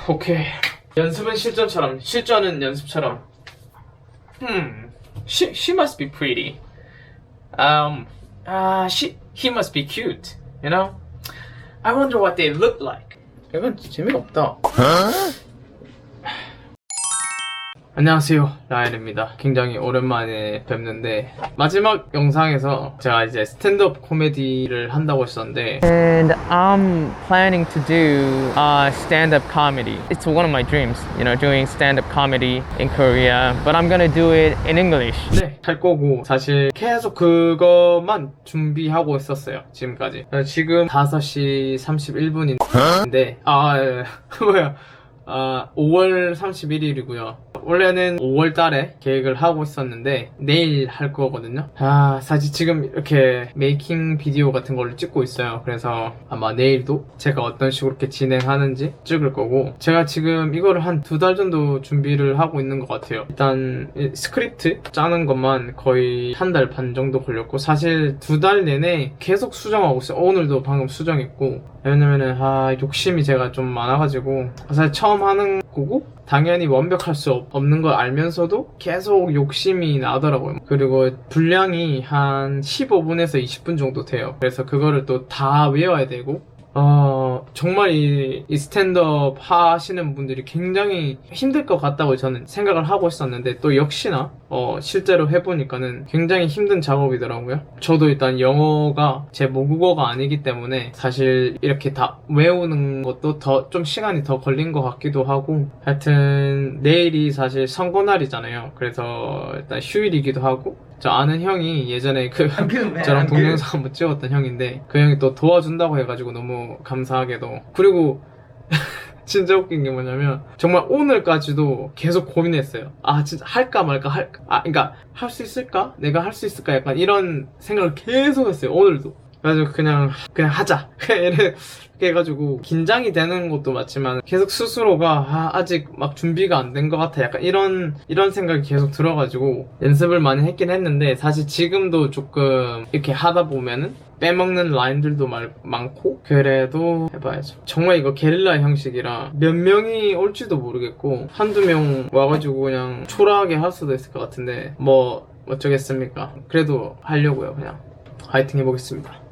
오케이. 연습은 실전처럼, 실전은 연습처럼. She must be pretty. He must be cute. You know? I wonder what they look like. 이건 재미가 없다. 안녕하세요, 라이언입니다. 굉장히 오랜만에 뵙는데 마지막 영상에서 제가 이제 스탠드업 코미디를 한다고 했었는데 And I'm planning to do stand-up comedy. It's one of my dreams, doing stand-up comedy in Korea. But I'm gonna do it in English. 네, 할 거고 사실 계속 그것만 준비하고 있었어요, 지금까지. 지금 5시 31분인데 뭐야 5월 31일이고요. 원래는 5월 달에 계획을 하고 있었는데 내일 할 거거든요. 사실 지금 이렇게 메이킹 비디오 같은 걸 찍고 있어요. 그래서 아마 내일도 제가 어떤 식으로 이렇게 진행하는지 찍을 거고, 제가 지금 이거를 한 2달 정도 준비를 하고 있는 것 같아요. 일단 스크립트 짜는 것만 거의 1달 반 정도 걸렸고, 사실 2달 내내 계속 수정하고 있어요. 오늘도 방금 수정했고, 왜냐면은 욕심이 제가 좀 많아가지고, 사실 처음 하는 거고 당연히 완벽할 수 없는 걸 알면서도 계속 욕심이 나더라고요. 그리고 분량이 한 15분에서 20분 정도 돼요. 그래서 그거를 또 다 외워야 되고, 정말 이 스탠드업 하시는 분들이 굉장히 힘들 것 같다고 저는 생각을 하고 있었는데, 또 역시나 실제로 해보니까는 굉장히 힘든 작업이더라고요. 저도 일단 영어가 제 모국어가 아니기 때문에 사실 이렇게 다 외우는 것도 더 좀 시간이 더 걸린 것 같기도 하고, 하여튼 내일이 사실 선거날이잖아요. 그래서 일단 휴일이기도 하고, 저 아는 형이 예전에 저랑 동영상 한번 찍었던 형인데, 그 형이 또 도와준다고 해가지고 너무 감사하게도. 그리고 진짜 웃긴 게 뭐냐면, 정말 오늘까지도 계속 고민했어요. 진짜 할까 말까, 그러니까 할 수 있을까? 내가 할 수 있을까? 약간 이런 생각을 계속 했어요, 오늘도. 그래가지고 그냥 하자 이렇게 해가지고 긴장이 되는 것도 맞지만 계속 스스로가 아직 막 준비가 안 된 것 같아, 약간 이런 생각이 계속 들어가지고 연습을 많이 했긴 했는데, 사실 지금도 조금 이렇게 하다 보면은 빼먹는 라인들도 많고, 그래도 해봐야죠. 정말 이거 게릴라 형식이라 몇 명이 올지도 모르겠고, 한두 명 와가지고 그냥 초라하게 할 수도 있을 것 같은데 뭐 어쩌겠습니까. 그래도 하려고요. 그냥 화이팅 해보겠습니다.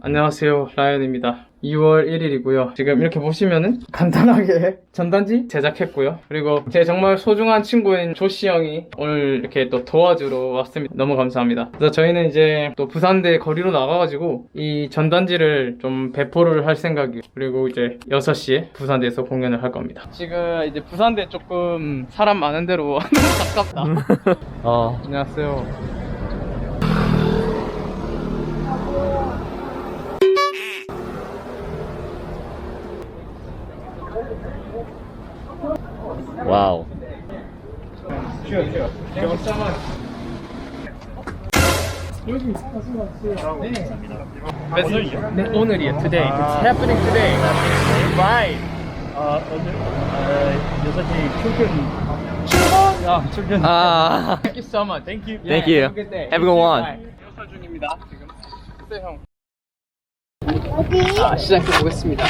안녕하세요, 라이언입니다. 2월 1일이고요. 지금 이렇게 보시면은 간단하게 전단지 제작했고요. 그리고 제 정말 소중한 친구인 조시 형이 오늘 이렇게 또 도와주러 왔습니다. 너무 감사합니다. 그래서 저희는 이제 또 부산대 거리로 나가가지고 이 전단지를 좀 배포를 할 생각이에요. 그리고 이제 6시에 부산대에서 공연을 할 겁니다. 지금 이제 부산대 조금 사람 많은 데로 너무 가깝다. 안녕하세요. Wow. 오늘이요. Today. It's happening today. Right. 출근. Thank you so much. Thank you. Thank you. Have a good day. Have a good one. 리허설 중입니다. 지금. 네, 형. 시작해 보겠습니다.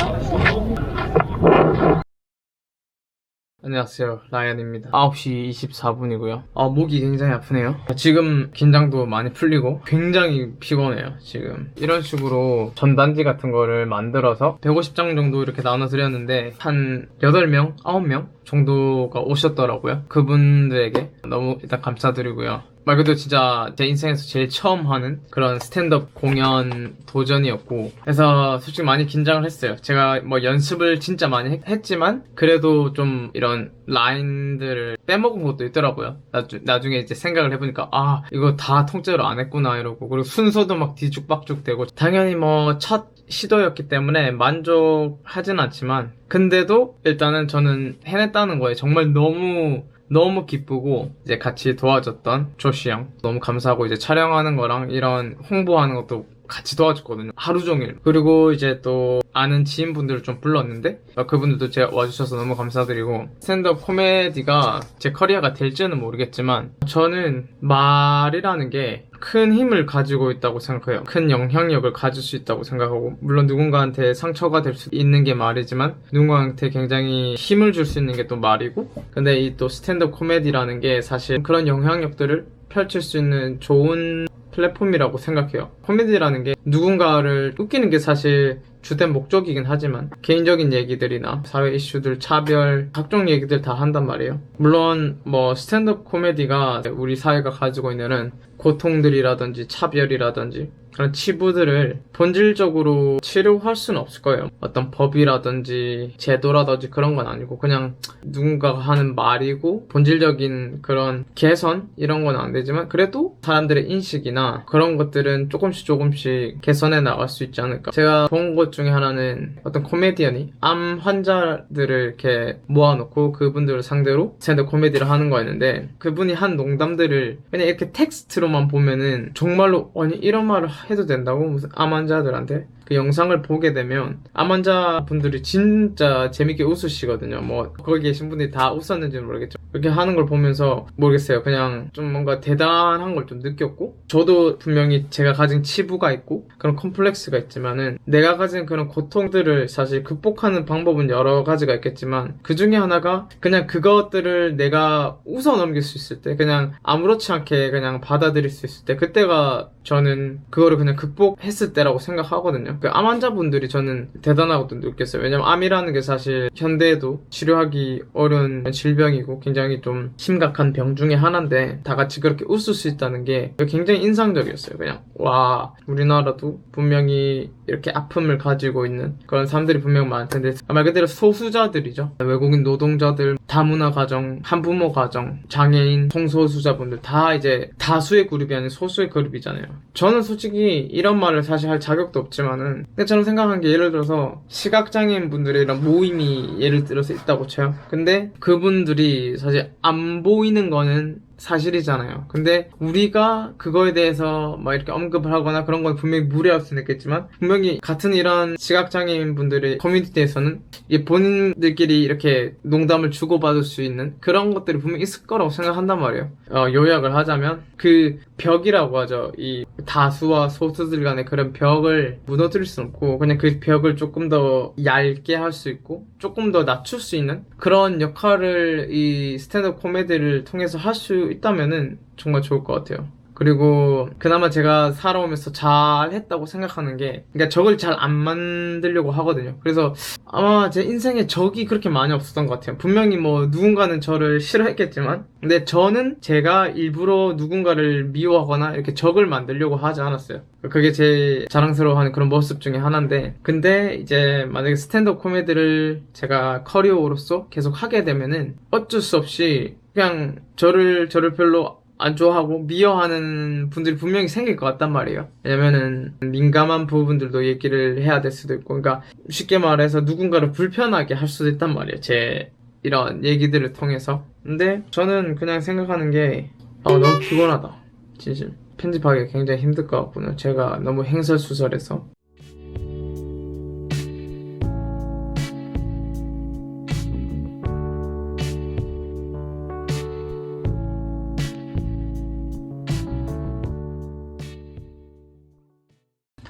안녕하세요, 라이언입니다. 9시 24분이고요. 목이 굉장히 아프네요. 지금 긴장도 많이 풀리고 굉장히 피곤해요, 지금. 이런 식으로 전단지 같은 거를 만들어서 150장 정도 이렇게 나눠드렸는데 한 8명, 9명 정도가 오셨더라고요. 그분들에게 너무 일단 감사드리고요. 말 그대로 진짜 제 인생에서 제일 처음 하는 그런 스탠드업 공연 도전이었고, 그래서 솔직히 많이 긴장을 했어요. 제가 뭐 연습을 진짜 많이 했지만 그래도 좀 이런 라인들을 빼먹은 것도 있더라고요. 나중에 이제 생각을 해보니까 이거 다 통째로 안 했구나 이러고, 그리고 순서도 막 뒤죽박죽 되고, 당연히 뭐 첫 시도였기 때문에 만족하진 않지만 근데도 일단은 저는 해냈다는 거에 정말 너무 기쁘고, 이제 같이 도와줬던 조시 형 너무 감사하고, 이제 촬영하는 거랑 이런 홍보하는 것도 같이 도와줬거든요, 하루 종일. 그리고 이제 또 아는 지인분들을 좀 불렀는데 그분들도 제가 와주셔서 너무 감사드리고, 스탠드업 코미디가 제 커리어가 될지는 모르겠지만 저는 말이라는 게 큰 힘을 가지고 있다고 생각해요. 큰 영향력을 가질 수 있다고 생각하고, 물론 누군가한테 상처가 될 수 있는 게 말이지만 누군가한테 굉장히 힘을 줄 수 있는 게 또 말이고, 근데 이 또 스탠드업 코미디라는 게 사실 그런 영향력들을 펼칠 수 있는 좋은 플랫폼이라고 생각해요. 코미디라는 게 누군가를 웃기는 게 사실 주된 목적이긴 하지만 개인적인 얘기들이나 사회 이슈들, 차별, 각종 얘기들 다 한단 말이에요. 물론 뭐 스탠드업 코미디가 우리 사회가 가지고 있는 고통들이라든지 차별이라든지 그런 치부들을 본질적으로 치료할 수는 없을 거예요. 어떤 법이라든지 제도라든지 그런 건 아니고 그냥 누군가가 하는 말이고 본질적인 그런 개선 이런 건 안 되지만 그래도 사람들의 인식이나 그런 것들은 조금씩 개선해 나갈 수 있지 않을까. 제가 본 것 중에 하나는 어떤 코미디언이 암 환자들을 이렇게 모아놓고 그분들을 상대로 스탠드업 코미디를 하는 거였는데, 그분이 한 농담들을 그냥 이렇게 텍스트로만 보면은 정말로 아니 이런 말을 해도 된다고? 무슨 암 환자들한테? 그 영상을 보게 되면 암 환자분들이 진짜 재밌게 웃으시거든요. 뭐 거기 계신 분들이 다 웃었는지는 모르겠죠. 그렇게 하는 걸 보면서 모르겠어요. 그냥 좀 뭔가 대단한 걸 좀 느꼈고, 저도 분명히 제가 가진 치부가 있고 그런 컴플렉스가 있지만은 내가 가진 그런 고통들을 사실 극복하는 방법은 여러 가지가 있겠지만 그 중에 하나가 그냥 그것들을 내가 웃어 넘길 수 있을 때, 그냥 아무렇지 않게 그냥 받아들일 수 있을 때, 그때가 저는 그거를 그냥 극복했을 때라고 생각하거든요. 그 암 환자분들이 저는 대단하다고 느꼈어요. 왜냐면 암이라는 게 사실 현대에도 치료하기 어려운 질병이고 굉장히 좀 심각한 병 중에 하나인데 다 같이 그렇게 웃을 수 있다는 게 굉장히 인상적이었어요. 그냥 와, 우리나라도 분명히 이렇게 아픔을 가지고 있는 그런 사람들이 분명 많을 텐데 말 그대로 소수자들이죠. 외국인 노동자들, 다문화 가정, 한부모 가정, 장애인, 성소수자분들 다 이제 다수의 그룹이 아닌 소수의 그룹이잖아요. 저는 솔직히 이런 말을 사실 할 자격도 없지만은 근데 저는 생각한 게, 예를 들어서 시각장애인 분들의 이런 모임이 예를 들어서 있다고 쳐요. 근데 그분들이 사실 안 보이는 거는 사실이잖아요. 근데 우리가 그거에 대해서 막 이렇게 언급을 하거나 그런 건 분명히 무례할 수는 있겠지만 분명히 같은 이런 시각장애인 분들의 커뮤니티에서는 본인들끼리 이렇게 농담을 주고받을 수 있는 그런 것들이 분명히 있을 거라고 생각한단 말이에요. 요약을 하자면 그 벽이라고 하죠. 이 다수와 소수들 간의 그런 벽을 무너뜨릴 수 없고 그냥 그 벽을 조금 더 얇게 할 수 있고 조금 더 낮출 수 있는 그런 역할을 이 스탠드업 코미디를 통해서 할 수 있다면은 정말 좋을 것 같아요. 그리고 그나마 제가 살아오면서 잘 했다고 생각하는 게, 그러니까 적을 잘 안 만들려고 하거든요. 그래서 아마 제 인생에 적이 그렇게 많이 없었던 것 같아요. 분명히 뭐 누군가는 저를 싫어했겠지만 근데 저는 제가 일부러 누군가를 미워하거나 이렇게 적을 만들려고 하지 않았어요. 그게 제 자랑스러워하는 그런 모습 중에 하나인데, 근데 이제 만약에 스탠드업 코미디를 제가 커리어로서 계속 하게 되면은 어쩔 수 없이 그냥 저를 별로 안 좋아하고 미워하는 분들이 분명히 생길 것 같단 말이에요. 왜냐면은 민감한 부분들도 얘기를 해야 될 수도 있고, 그러니까 쉽게 말해서 누군가를 불편하게 할 수도 있단 말이에요. 제 이런 얘기들을 통해서. 근데 저는 그냥 생각하는 게 너무 피곤하다. 진심. 편집하기 굉장히 힘들 것 같구나. 제가 너무 행설수설해서.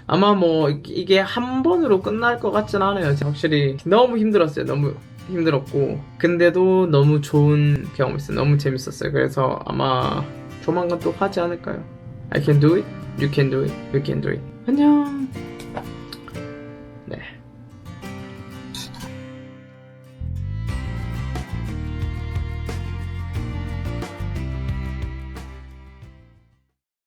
아마 뭐 이게 한 번으로 끝날 것 같진 않아요. 확실히 너무 힘들었어요. 너무 힘들었고 근데도 너무 좋은 경험이었어요. 너무 재밌었어요. 그래서 아마 조만간 또 하지 않을까요? I can do it, you can do it, we can do it. 안녕. 네.